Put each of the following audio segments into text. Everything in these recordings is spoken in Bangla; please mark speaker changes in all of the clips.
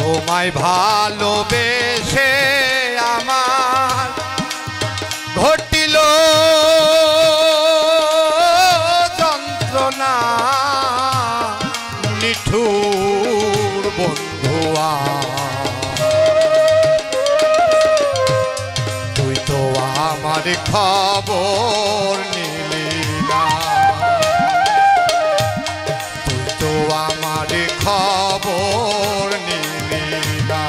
Speaker 1: তোমায় ভালোবেসে আমার ঘটিল যন্ত্রণা নিঠুর বন্ধুয়া তুই তো আমার খবর নিলি না তুই তো আমার খবর নিলি না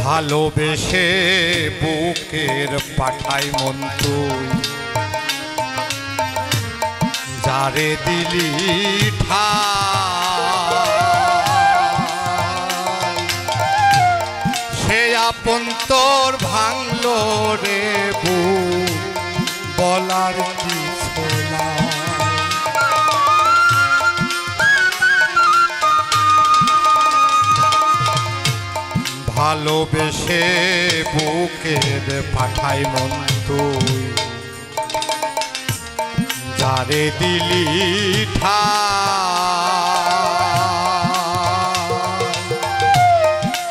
Speaker 1: ভালোবেসে বুকের পাঠাই মন তুই যারে দিলি ঠাই সে আপন তোর ভাঙলো রে বুক বলার কিছু না ভালোবেসে বুকের পাঠাই মন তুই যারে দিলি ঠাই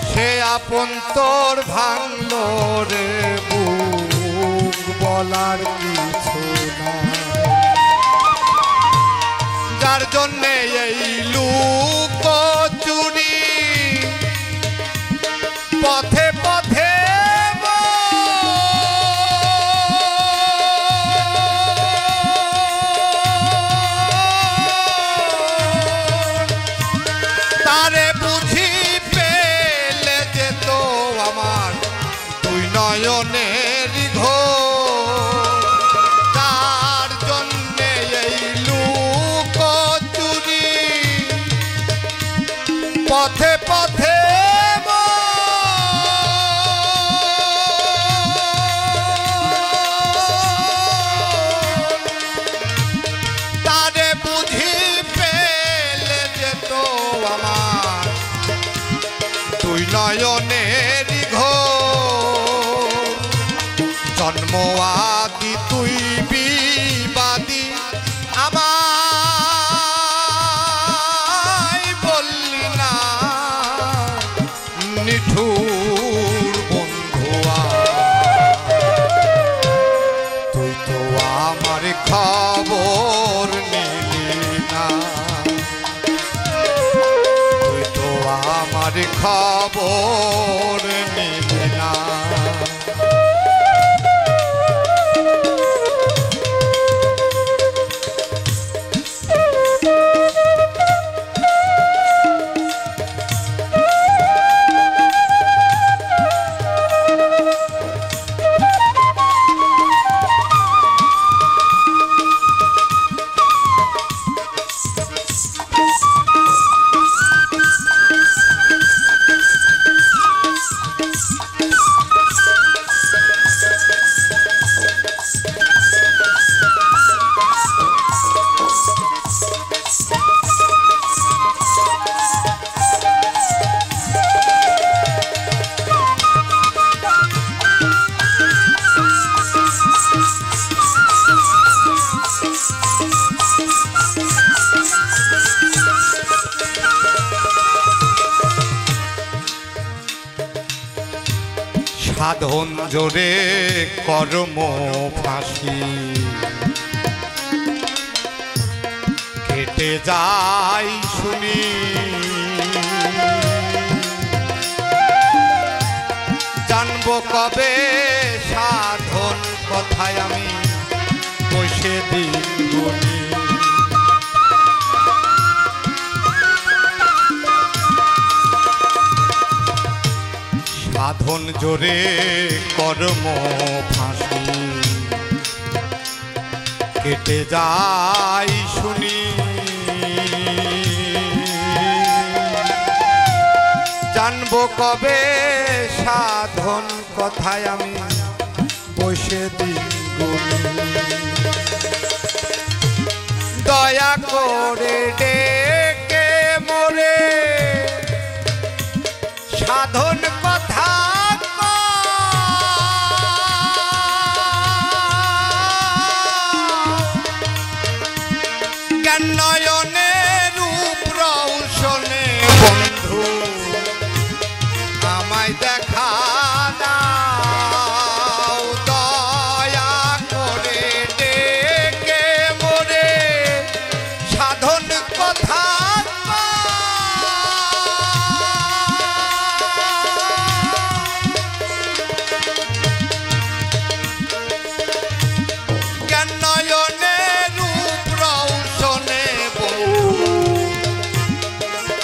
Speaker 1: সে আপন তোর ভাঙলো রে বুক বলার কিছু না যার জন্যে এই লুকোচুরি পথে পথে তারে বুঝি পেলে যেত আমার দুই নয়নের ঘোর তার জন্যে এই লুকোচুরি পথে পথে নয়নের ঘোর জন্ম আদি তুই বিবাদী আমায় বললি না নিঠুর বন্ধুয়া তুই তো আমার খবর নিলি না আমার খবর নিলি না সাধন জোরে কর্ম ফাঁসি কেটে যাই শুনি জানবো কবে সাধন কথায় আমি বসে দিন গুনি সাধন জোরে কর্ম ফাঁসি কেটে যাই শুনি জানবো কবে সাধন কথায় আমি বসে দিন গুনি দয়া করে ডেকে মোরে সাধন কথা জ্ঞান নয়নে রূপ রৌশনে বন্ধু আমায় দেখা দাও দয়া করে ডেকে মোরে সাধন কথা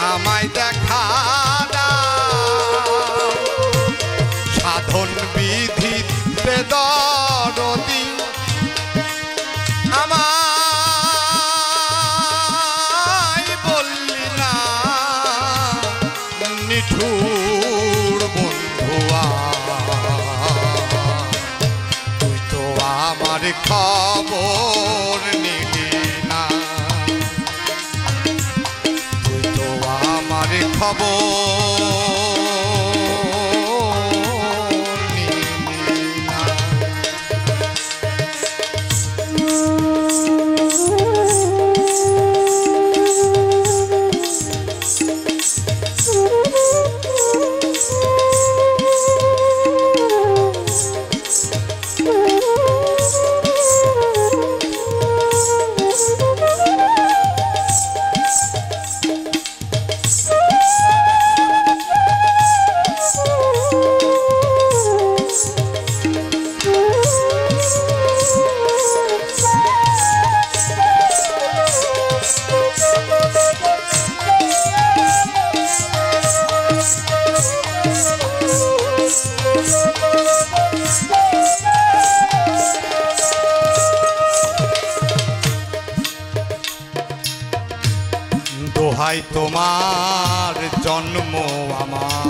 Speaker 1: আমায় দেখা দাও সাধন বিধি বেদরদি আমায় বললি না নিঠুর বন্ধুয়া তুই তো আমার খবর নিলি না আমার খবর নিলি না দোহাই তোমার জন্ম আমার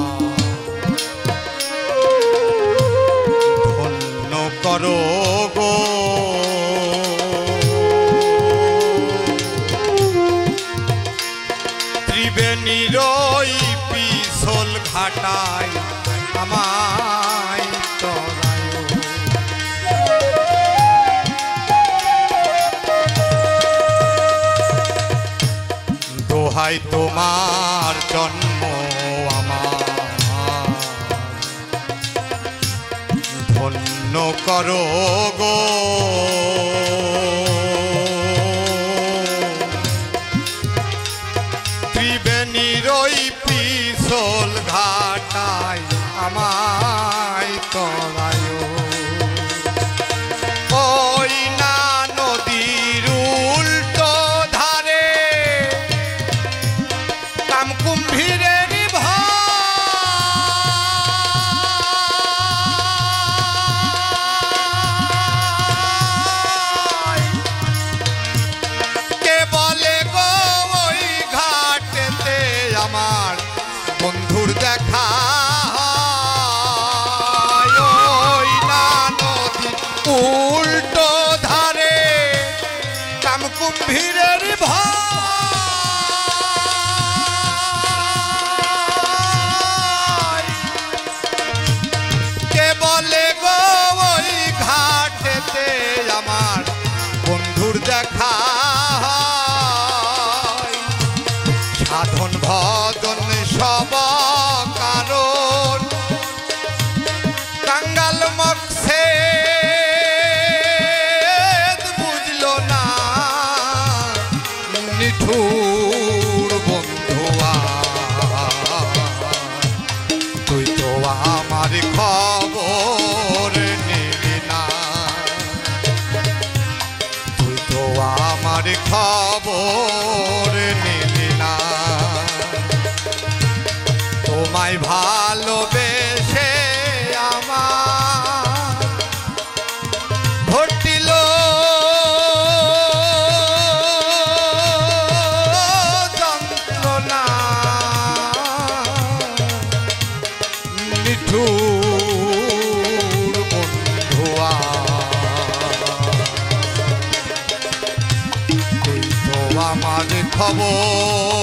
Speaker 1: ধন্য করো গো ত্রিবেণীর ওই পিছল ঘাটায় আমায় তরায় দোহাই তোমার জন্ম আমার ধন্য করো গো ত্রিবেণীর ওই পিছল ঘাটায় আমায় তরায় ওই না নদীর উল্টো ধারে কুম্ভীরের ভাই কে বলে গো ওই ঘাটেতে আমার বন্ধুর দেখা ওই না নদী উল্টো ধারে কাম কুম্ভীরের ভাই আমার বন্ধুর দেখা সাধন ভজন সব কারণ কাঙ্গাল মকসে বুঝলো না নিঠুর বন্ধুয়া তুই তো আমার খবর নিলি না আমার খবর নিলি না তোমায় ভালোবেসে খবর